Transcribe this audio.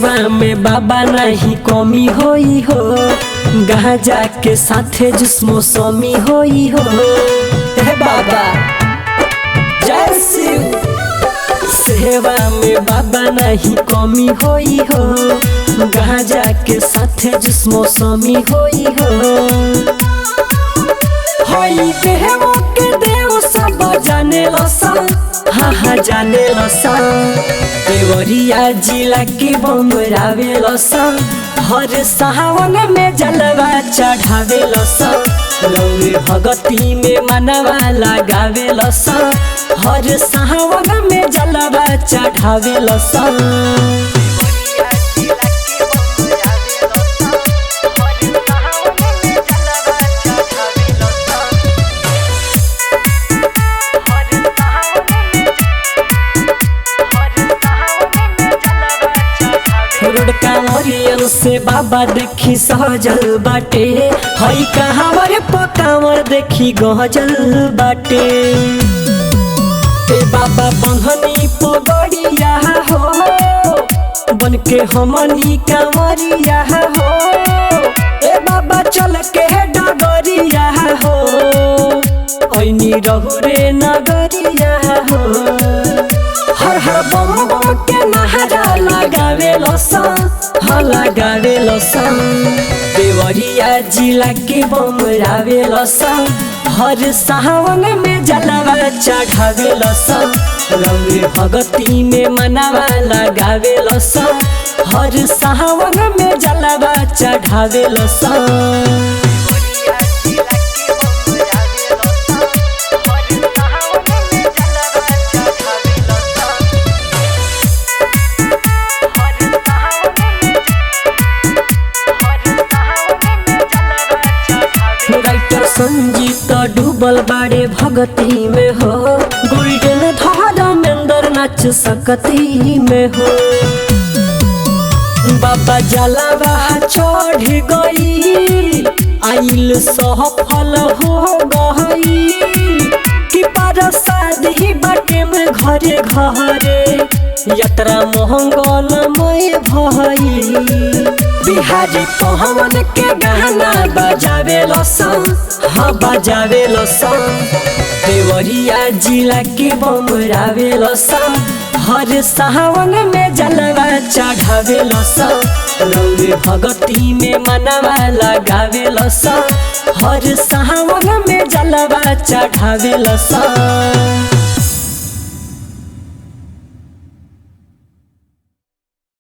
सेवा में बाबा नहीं कमी होई हो, गांजा के साथे जुस मौसमी होई हो। हे बाबा जय शिव, सेवा में बाबा नहीं कमी होई हो, गांजा के साथे जुस मौसमी होई हो। होई देवो के देव सब जाने लसा, हाँ हाँ जाने लसा। देवरिया जिला के बमरावे लसा, हर सावन में जलवा चढ़ावे लसा। लौरे भगती में मनवा लगावे लसा, हर सावन में जलवा चढ़ावे लसा। कांवरियन से बाबा देखी सहजल बाटे, हई कहावर पकावर देखी गहजल बाटे। बाबा बंधनी पगड़िया हो, बन के हमनी कांवरिया हो। ए बाबा चल के डगरिया हो, ऐनी रहु रे नगरिया हो। हर हर बम बम के नहरा लगावे लसा, हाँ लगावे लसा। देवरिया जिला के बमरावे लसा, हर सावन में जलवा चढ़ावे लसा। लौरे भगती में मनवा लगावे लसा, हर सावन में जलवा चढ़ावे लसा। राइटर संजीत डूबल बाड़े भगती में हो, गोल्डन धर्मेंद्र नाच सकती में हो। बाबा जलवा चढ़ गई, आइल सफल हो गई। कि प्रसाद ही बाटे में घरे घरे, यात्रा मंगलमय भई। बिहारी पवन के गाना बजावे लसा, हाँ बजावे लसा। देवरिया जिला के बमरावे लसा, हर सावन में जलवा चढ़ावे लसा। लौरे भगती में मनवा लगावे लसा, हर सावन में जलवा चढ़ावे लसा।